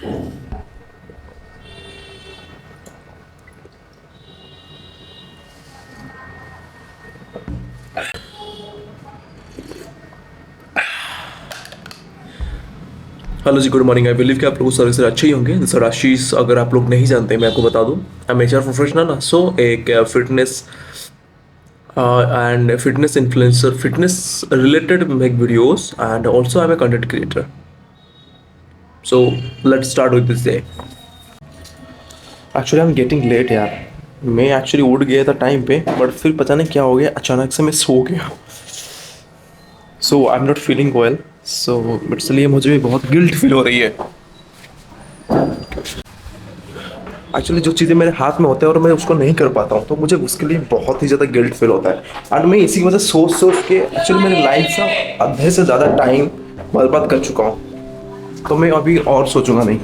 Hello ji, good morning. I believe कि आप लोग सारे से अच्छे ही होंगे। सर आशीष, अगर आप लोग नहीं जानते मैं आपको बता दूं, I am HR professional, so एक fitness and fitness influencer, fitness related make videos and also I am a content creator. So let's start with this day. Actually I am getting late यार। मैं actually उठ गया था time पे, but फिर पता नहीं क्या हो गया, अचानक से मैं सो गया। So I am not feeling well, so इसलिए मुझे भी बहुत गिल्ट फील हो रही है। एक्चुअली जो चीज़ें मेरे हाथ में होता है और मैं उसको नहीं कर पाता हूँ, तो मुझे उसके लिए बहुत ही ज़्यादा गिल्ट फील होता है। एंड मैं इसी वजह सोच सोच के एक्चुअली मेरी लाइफ का आधे से ज़्यादा टाइम बर्बाद कर चुका हूँ। तो मैं अभी और सोचूंगा नहीं।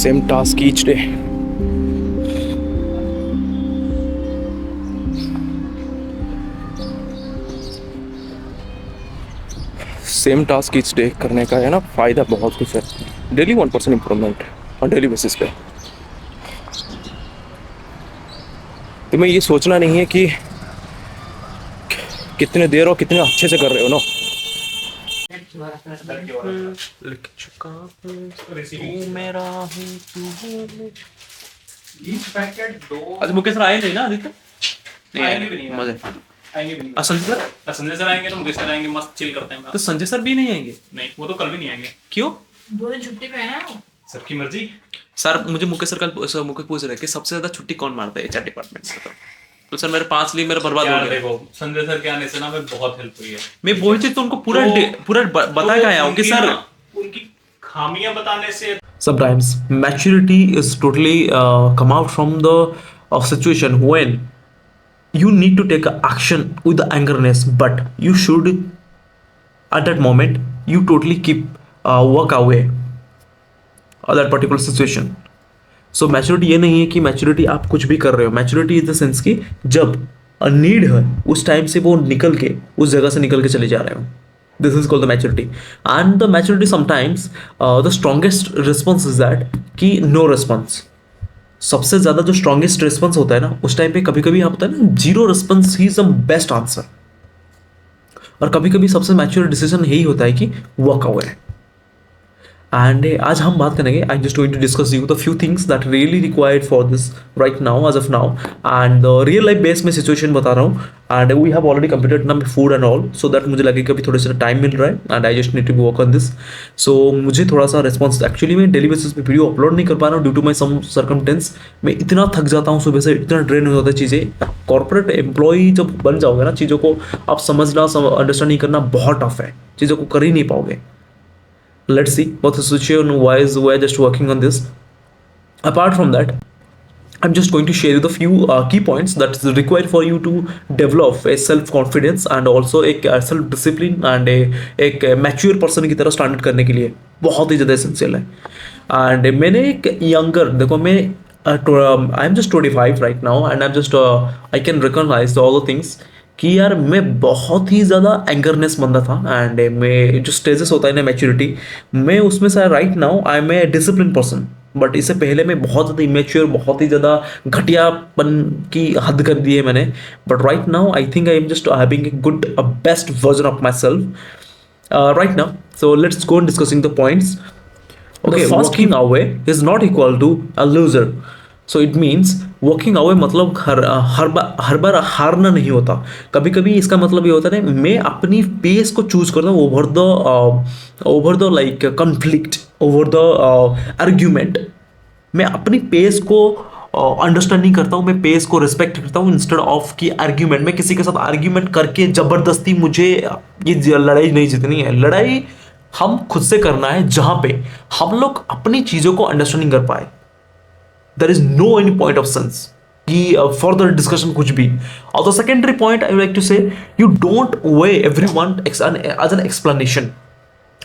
Same task each day. Same task each day करने का है ना, फ़ायदा बहुत कुछ है। Daily 1% improvement on daily basis पे। तो मैं ये सोचना नहीं है कि कितने देर और कितने अच्छे से कर रहे हो ना। लिख चुका हूँ तू मेरा हूँ तू। अच्छा मुकेश सर आए नहीं ना आदित्य? नहीं आएंगे भी नहीं यार। मजे आएंगे भी नहीं। संजय सर आएंगे तो मुकेश सर आएंगे, मस्त चिल करते हैं। तो संजय सर भी नहीं आएंगे? नहीं, वो तो कल भी नहीं आएंगे। क्यों? दो दिन छुट्टी पे है ना। सबकी मर्जी। सर मुझे मुकेश सर कल मुकेश पूछ रहे कि सबसे ज्यादा छुट्टी कौन मारता है एचआर डिपार्टमेंट से? तो सर मेरे 5 लीव मेरा बर्बाद हो यार गया। देखो, संजय सर के आने से ना हमें बहुत हेल्प हुई है। मैं वही चीज तो उनको पूरा पूरा बता के आया हूँ कि सर उनकी खामियां बताने से sometimes maturity is totally come out from the situation when you need to take action with the angerness, but you should at that moment you totally keep walk away of that particular situation. So maturity ये नहीं है कि maturity आप कुछ भी कर रहे हो, मैच्योरिटी इन द सेंस कि जब नीड है उस टाइम से वो निकल के उस जगह से निकल के चले जा रहे हो, this is called the maturity. And the maturity sometimes the strongest response is that कि नो रिस्पॉन्स. सबसे ज़्यादा जो स्ट्रॉन्गेस्ट रिस्पॉन्स होता है ना उस टाइम पे कभी कभी आप होता है ना zero response he is the best answer. और कभी कभी सबसे मैच्योर डिसीजन यही होता है कि वॉक अवे. एंड आज हम बात करेंगे, I am just going to discuss you the few things that really required for this right now as of now. And real life base में सिचुएशन बता रहा हूँ. And we have already completed ना food and all, so that मुझे लगे कभी थोड़ा सा टाइम मिल रहा है and I just need to work on this. So मुझे थोड़ा सा रिस्पॉन्स, एक्चुअली मैं डेली बेसिस पे वीडियो अपलोड नहीं कर पा रहा हूँ ड्यू टू माई सम सर्कमटेंस. मैं इतना थक जाता हूँ सुबह से, इतना ड्रेन हो जाता है चीज़ें. कॉर्पोरेट एम्प्लॉई जब बन जाओगे ना, चीज़ों को आप समझना अंडरस्टैंडिंग करना बहुत टफ है, चीज़ों को कर ही नहीं पाओगे. Let's see what the situation, why is we're just working on this. Apart from that, I'm just going to share you the few key points that is required for you to develop a self confidence and also एक self discipline and एक mature person की तरह standard करने के लिए बहुत ही ज़्यादा essential है. एंड मैंने एक यंगर, देखो मैं I am just 25 right now and I am just I can recognize all the things कि यार मैं बहुत ही ज़्यादा एंगरनेस बंदा था. एंड मैं जो स्टेजेस होता है ना मैच्योरिटी, मैं उसमें से right now I am a discipline person. But इससे पहले मैं बहुत ज़्यादा इमेच्योर, बहुत ही ज़्यादा घटियापन की हद कर दी है मैंने. But right now I think I am just having a good best version of my self right now. So let's go discussing the points. Okay, walking away is not equal to a loser. So it means walking away मतलब हर बार हारना नहीं होता. कभी कभी इसका मतलब ये होता है मैं अपनी पेस को चूज करता हूँ over the like conflict, over the argument. मैं अपनी पेस को अंडरस्टैंडिंग करता हूँ, मैं पेस को रिस्पेक्ट करता हूँ इंस्टेड ऑफ कि आर्ग्यूमेंट. मैं किसी के साथ आर्ग्यूमेंट करके ज़बरदस्ती मुझे ये लड़ाई नहीं जीतनी है. लड़ाई हम खुद से करना है जहां पे हम लोग अपनी चीजों को अंडरस्टैंडिंग कर पाए. There is no any point of sense कि फर्दर डिस्कशन कुछ भी. और the secondary point I would like to say, you don't way everyone as an explanation.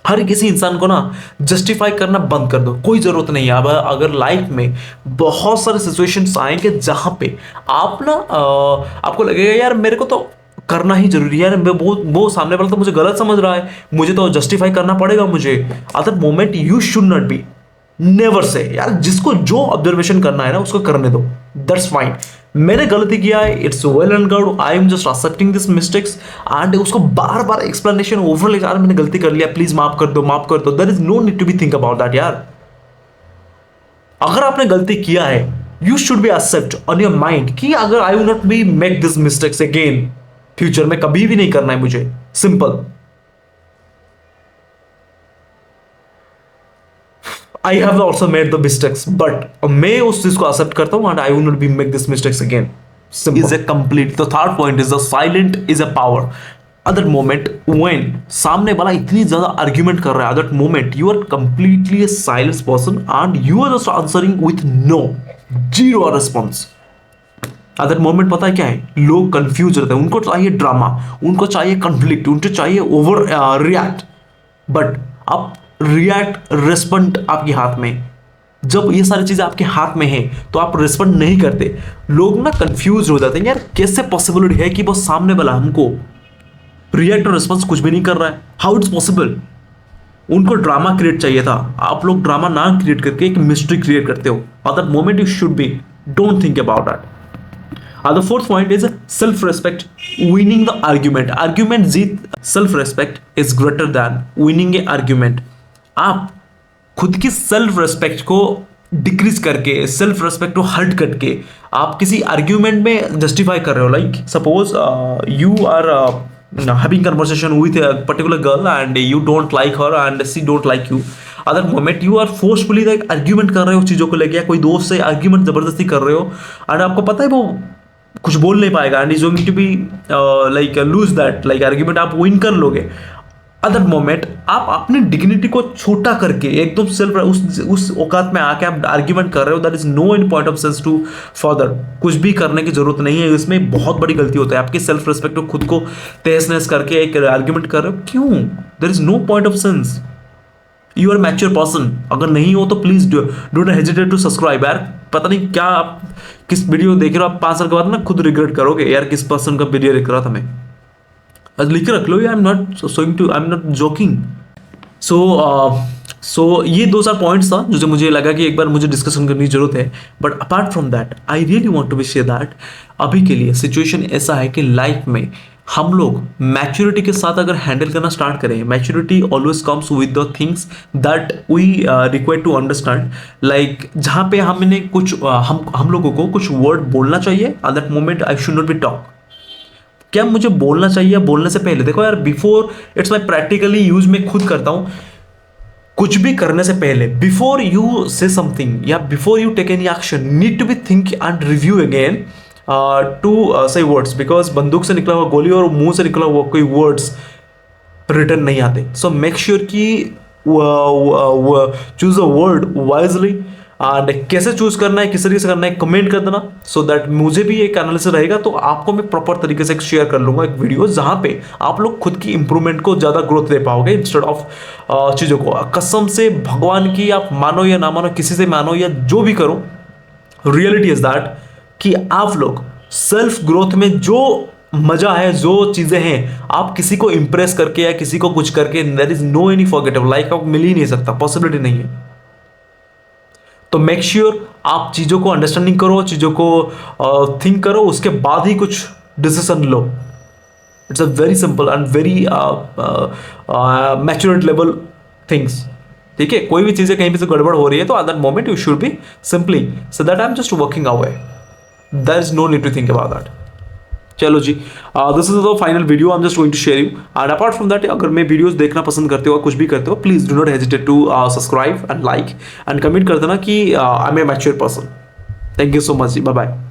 हर किसी इंसान को ना जस्टिफाई करना बंद कर दो, कोई जरूरत नहीं है. अब अगर लाइफ में बहुत सारे सिचुएशंस आएंगे जहां पे आप ना आपको लगेगा यार मेरे को तो करना ही जरूरी है, वो सामने वाला तो मुझे गलत समझ रहा है, मुझे तो जस्टिफाई करना पड़ेगा मुझे. Eight that moment you should not B, never say यार जिसको जो ऑब्जर्वेशन करना है ना उसको करने दो, दैट्स फाइन. मैंने गलती किया है, it's well and good, I am just accepting this mistakes. And उसको बार बार एक्सप्लेनेशन ओवर ले जा रहा, मैंने गलती कर लिया, प्लीज माफ कर दो, माफ कर दो. There is no need to be think about that यार. अगर आपने गलती किया है, you should be accept on your mind कि अगर I will not be make this mistakes again, future में कभी भी नहीं करना है मुझे. Simple. I have also made the mistakes, but मैं उस चीज को एक्सेप्ट करता हूं and I will not be make this mistakes again. Is A complete. The third point is the silent is a power. At that moment when सामने वाला इतनी ज्यादा आर्ग्यूमेंट कर रहा है, at that moment you are completely a silent person and you are just answering with no, zero response. Eight that moment पता है क्या है, लोग कंफ्यूज रहते हैं. उनको चाहिए ड्रामा, उनको चाहिए कन्फ्लिक्ट, उनको चाहिए ओवर रिएक्ट. बट आप रिएक्ट रिस्पॉन्ड आपके हाथ में. जब ये सारी चीज़ें आपके हाथ में है तो आप रिस्पॉन्ड नहीं करते. लोग ना कंफ्यूज हो जाते हैं यार कैसे पॉसिबिलिटी है कि वो सामने वाला हमको रिएक्ट और रिस्पॉन्स कुछ भी नहीं कर रहा है, हाउ इट्स पॉसिबल. उनको ड्रामा क्रिएट चाहिए था, आप लोग ड्रामा ना क्रिएट करके एक मिस्ट्री क्रिएट करते हो. Eight that moment you should B, don't think about that. The fourth point is self-respect, winning the argument. Argument Jeet, self-respect is greater than winning a argument. आप खुद की self-respect को decrease करके, self-respect को hurt करके आप किसी argument में justify कर रहे हो. Like suppose you are having conversation with a particular girl and you don't like her and she don't like you. At that moment you are forcefully like argument कर रहे हो चीज़ों को लेके, या कोई दोस्त से argument जबरदस्ती कर रहे हो and आपको पता है वो कुछ बोल नहीं पाएगा and is going to be like lose that like argument, आप विन कर लोगे. एट दैट मोमेंट आप अपनी डिग्निटी को छोटा करके एकदम सेल्फ उस औकात में आके आप आर्ग्यूमेंट कर रहे हो. That is no any point of sense to further. कुछ भी करने की जरूरत नहीं है, इसमें बहुत बड़ी गलती होता है. आपकी सेल्फ रिस्पेक्ट को खुद को तहस नहस करके एक आर्ग्यूमेंट कर रहे हो, क्यों? There is no point of sense. You are mature person. अगर नहीं हो तो please do not hesitate to subscribe. यार पता नहीं क्या आप किस वीडियो देख रहे हो, आप 5 साल के बाद ना खुद रिग्रेट करोगे यार किस पर्सन का वीडियो देख रहा था मैं। लिख के रख लो, आई एम नॉट जोकिंग। सो ये 2-4 पॉइंट्स था जो मुझे लगा कि एक बार मुझे डिस्कशन करने की जरूरत है। But apart from that I really want to be share that अभी के लिए सिचुएशन ऐसा है कि लाइफ में हम लोग मैच्योरिटी के साथ अगर हैंडल करना स्टार्ट करें, maturity always comes with the things that we require to understand. Like जहाँ पे हमने कुछ हम लोगों को कुछ वर्ड बोलना चाहिए, at that moment I should not be talk. क्या मुझे बोलना चाहिए बोलने से पहले, देखो यार before it's my practically use मैं खुद करता हूँ। कुछ भी करने से पहले बिफोर यू से समथिंग या before you take any action need to be think and review again to say words, because बंदूक से निकला हुआ गोली और मुंह से निकला हुआ कोई वर्ड्स रिटर्न नहीं आते। सो मेक श्योर कि choose a word wisely and कैसे चूज करना है, किस तरीके से करना है, कमेंट कर देना सो दैट मुझे भी एक एनालिसिस रहेगा। तो आपको मैं प्रॉपर तरीके से शेयर कर लूंगा एक वीडियो जहां पे आप लोग खुद की इंप्रूवमेंट को ज़्यादा ग्रोथ दे पाओगे इंस्टेड ऑफ चीज़ों को। कसम से भगवान की आप मानो या ना मानो, किसी से मानो या जो भी करो, रियलिटी इज दैट कि आप लोग सेल्फ ग्रोथ में जो मजा है, जो चीजें हैं, आप किसी को इंप्रेस करके या किसी को कुछ करके there is no any forgettable, life आपको मिल ही नहीं सकता, पॉसिबिलिटी नहीं है। तो मेक श्योर आप चीज़ों को अंडरस्टैंडिंग करो, चीज़ों को थिंक करो, उसके बाद ही कुछ decision low. It's a very simple and very maturity level things. ठीक है, कोई भी चीज़ें कहीं भी से गड़बड़ हो रही है तो at that moment you should be simply so that I am just working away, there is no need to think about that. चलो जी, this is the final video, I am just going to share you. And apart from that अगर मैं videos देखना पसंद करते हो, कुछ भी करते हो, please do not hesitate to subscribe and like and comment कर देना कि I am a mature person. Thank you so much जी, बाय बाय।